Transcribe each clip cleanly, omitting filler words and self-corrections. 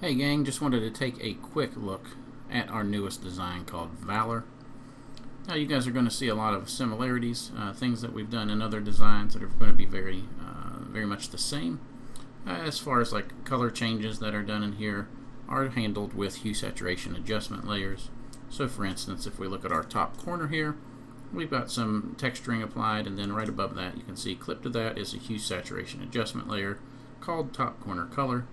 Hey gang, just wanted to take a quick look at our newest design called Valor. Now you guys are going to see a lot of similarities, things that we've done in other designs that are going to be very much the same. As far as like color changes that are done in here are handled with hue saturation adjustment layers. So for instance, if we look at our top corner here, we've got some texturing applied, and then right above that you can see clipped to that is a hue saturation adjustment layer called top corner color.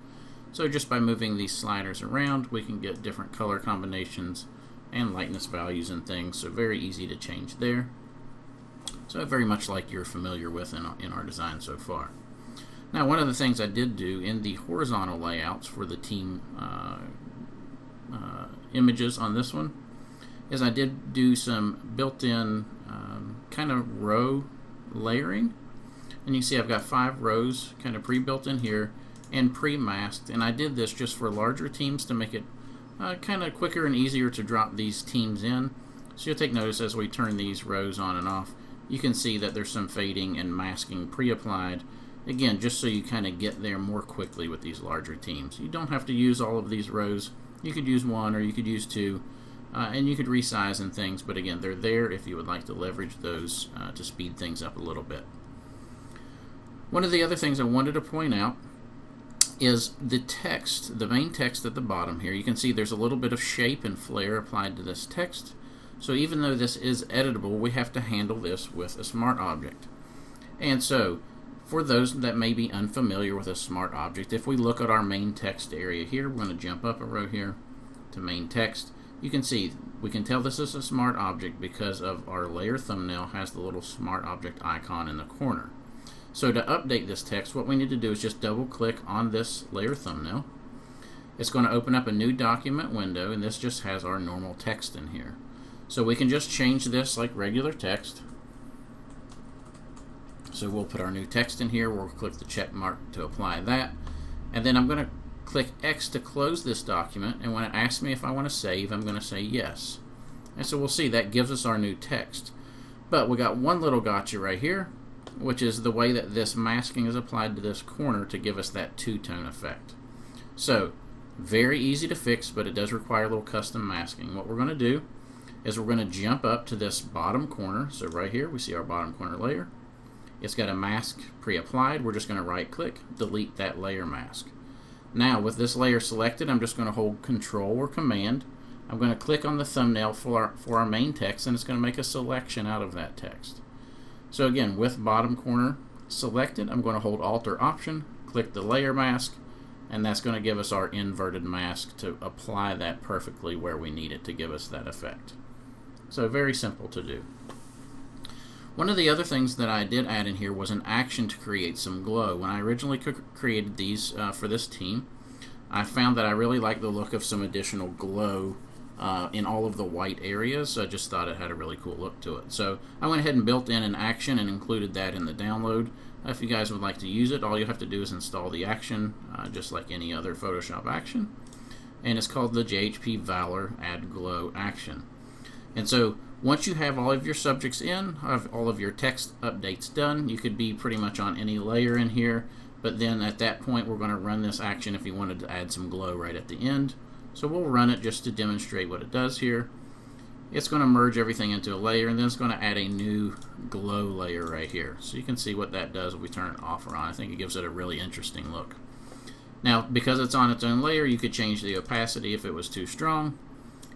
So just by moving these sliders around, we can get different color combinations and lightness values and things, so very easy to change there. So very much like you're familiar with in our design so far. Now one of the things I did do in the horizontal layouts for the team images on this one is I did do some built-in kind of row layering. And you can see I've got 5 rows kind of pre-built in here and pre-masked, and I did this just for larger teams to make it kind of quicker and easier to drop these teams in. So you'll take notice as we turn these rows on and off, you can see that there's some fading and masking pre-applied, again just so you kind of get there more quickly with these larger teams. You don't have to use all of these rows. You could use 1 or you could use 2, and you could resize and things, but again they're there if you would like to leverage those to speed things up a little bit. One of the other things I wanted to point out is the text, the main text at the bottom here. You can see there's a little bit of shape and flare applied to this text. So even though this is editable, we have to handle this with a smart object. And so for those that may be unfamiliar with a smart object, if we look at our main text area here, we're going to jump up a row here to main text. You can see we can tell this is a smart object because of our layer thumbnail has the little smart object icon in the corner. So to update this text, what we need to do is just double click on this layer thumbnail. It's going to open up a new document window, and this just has our normal text in here. So we can just change this like regular text. So we'll put our new text in here, we'll click the check mark to apply that, and then I'm going to click X to close this document, and when it asks me if I want to save, I'm going to say yes. And so we'll see that gives us our new text. But we got one little gotcha right here, which is the way that this masking is applied to this corner to give us that two-tone effect. So very easy to fix, but it does require a little custom masking. What we're going to do is we're going to jump up to this bottom corner. So right here we see our bottom corner layer. It's got a mask pre-applied. We're just going to right click, delete that layer mask. Now with this layer selected, I'm just going to hold Control or Command. I'm going to click on the thumbnail for our main text, and it's going to make a selection out of that text. So again, with bottom corner selected, I'm going to hold Alt or Option, click the layer mask, and that's going to give us our inverted mask to apply that perfectly where we need it to give us that effect. So very simple to do. One of the other things that I did add in here was an action to create some glow. When I originally created these for this team, I found that I really liked the look of some additional glow in all of the white areas, so I just thought it had a really cool look to it. So I went ahead and built in an action and included that in the download. If you guys would like to use it, all you have to do is install the action, just like any other Photoshop action. And it's called the JHP Valor Add Glow action. And so once you have all of your subjects in, have all of your text updates done, you could be pretty much on any layer in here, but then at that point we're going to run this action if you wanted to add some glow right at the end. So we'll run it just to demonstrate what it does here. It's going to merge everything into a layer, and then it's going to add a new glow layer right here. So you can see what that does if we turn it off or on. I think it gives it a really interesting look. Now, because it's on its own layer, you could change the opacity if it was too strong.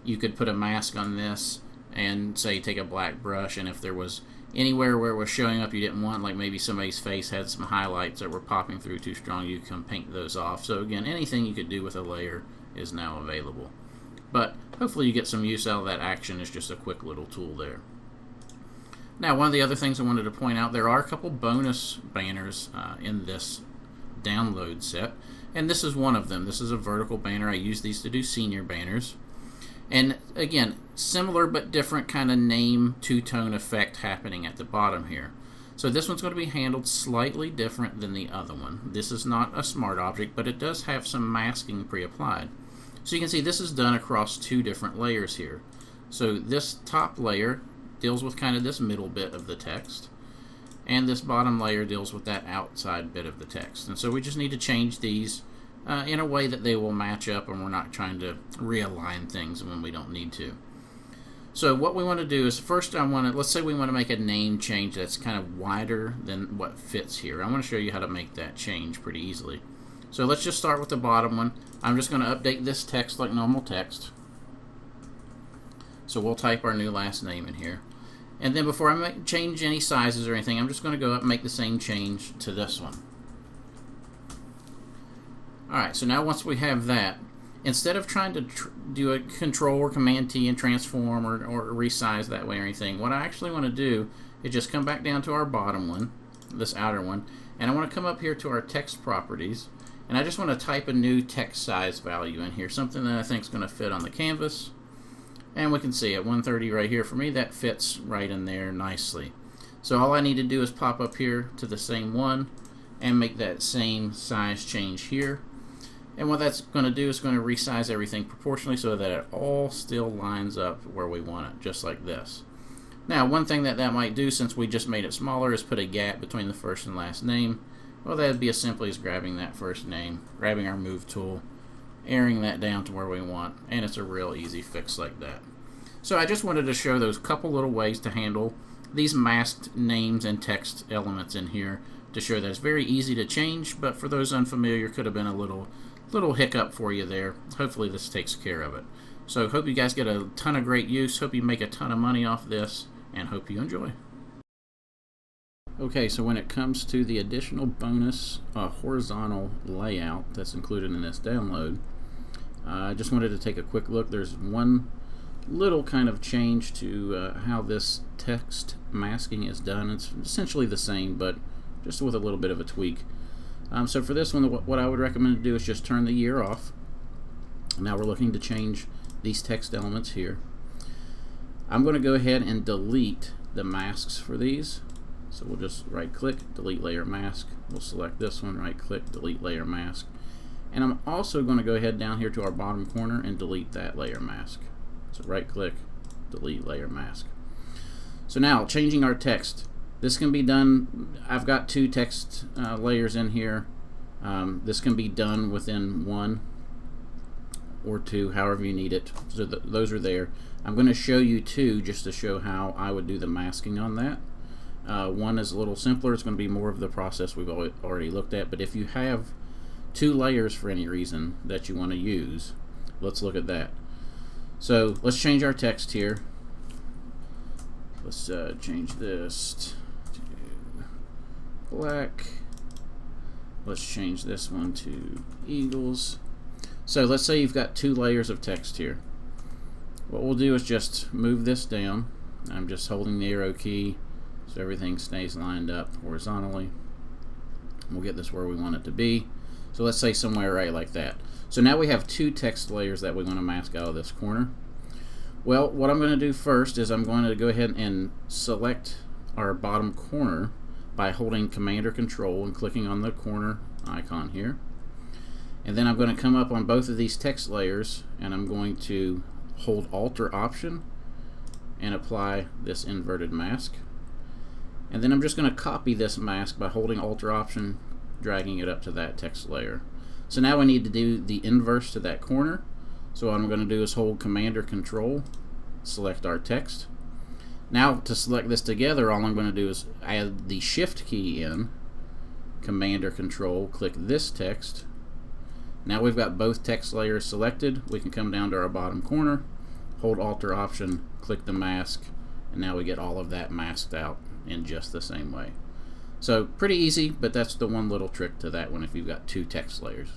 You could put a mask on this and say take a black brush, and if there was anywhere where it was showing up you didn't want, like maybe somebody's face had some highlights that were popping through too strong, you can paint those off. So again, anything you could do with a layer is now available. But hopefully you get some use out of that action. It's just a quick little tool there. Now one of the other things I wanted to point out, there are a couple bonus banners in this download set, and this is one of them. This is a vertical banner. I use these to do senior banners. And again, similar but different kind of name two-tone effect happening at the bottom here. So this one's going to be handled slightly different than the other one. This is not a smart object, but it does have some masking pre-applied. So you can see this is done across 2 different layers here. So this top layer deals with kind of this middle bit of the text, and this bottom layer deals with that outside bit of the text. And so we just need to change these in a way that they will match up and we're not trying to realign things when we don't need to. So what we want to do is first let's say we want to make a name change that's kind of wider than what fits here. I want to show you how to make that change pretty easily. So let's just start with the bottom one. I'm just going to update this text like normal text. So we'll type our new last name in here. And then before I change any sizes or anything, I'm just going to go up and make the same change to this one. Alright, so now once we have that, instead of trying to do a Control or Command T and transform or resize that way or anything, what I actually want to do is just come back down to our bottom one, this outer one, and I want to come up here to our text properties, and I just want to type a new text size value in here, something that I think is going to fit on the canvas. And we can see at 130 right here for me, that fits right in there nicely. So all I need to do is pop up here to the same one and make that same size change here. And what that's going to do is going to resize everything proportionally so that it all still lines up where we want it, just like this. Now, one thing that might do, since we just made it smaller, is put a gap between the first and last name. Well, that would be as simply as grabbing that first name, grabbing our Move tool, airing that down to where we want, and it's a real easy fix like that. So I just wanted to show those couple little ways to handle these masked names and text elements in here to show that it's very easy to change, but for those unfamiliar, could have been a little hiccup for you there. Hopefully this takes care of it. So hope you guys get a ton of great use, hope you make a ton of money off this, and hope you enjoy. Okay, so when it comes to the additional bonus horizontal layout that's included in this download, I just wanted to take a quick look. There's one little kind of change to how this text masking is done. It's essentially the same, but just with a little bit of a tweak. So for this one, what I would recommend to do is just turn the year off. Now we're looking to change these text elements here. I'm going to go ahead and delete the masks for these. So we'll just right click, delete layer mask. We'll select this one, right click, delete layer mask. And I'm also going to go ahead down here to our bottom corner and delete that layer mask. So right click, delete layer mask. So now changing our text. This can be done, I've got two text layers in here. This can be done within one or two, however you need it. So those are there. I'm going to show you two just to show how I would do the masking on that. One is a little simpler. It's going to be more of the process we've already looked at. But if you have two layers for any reason that you want to use, let's look at that. So let's change our text here. Let's change this to black. Let's change this one to Eagles. So let's say you've got two layers of text here. What we'll do is just move this down. I'm just holding the arrow key so everything stays lined up horizontally. We'll get this where we want it to be. So let's say somewhere right like that. So now we have two text layers that we want to mask out of this corner. Well, what I'm going to do first is I'm going to go ahead and select our bottom corner by holding Command or Control and clicking on the corner icon here. And then I'm going to come up on both of these text layers and I'm going to hold Alt or Option and apply this inverted mask. And then I'm just going to copy this mask by holding Alt or Option, dragging it up to that text layer. So now we need to do the inverse to that corner. So what I'm going to do is hold Command or Control, select our text. Now to select this together, all I'm going to do is add the Shift key in, Command or Control, click this text. Now we've got both text layers selected. We can come down to our bottom corner, hold Alt or Option, click the mask, and now we get all of that masked out in just the same way. So pretty easy, but that's the one little trick to that one if you've got two text layers.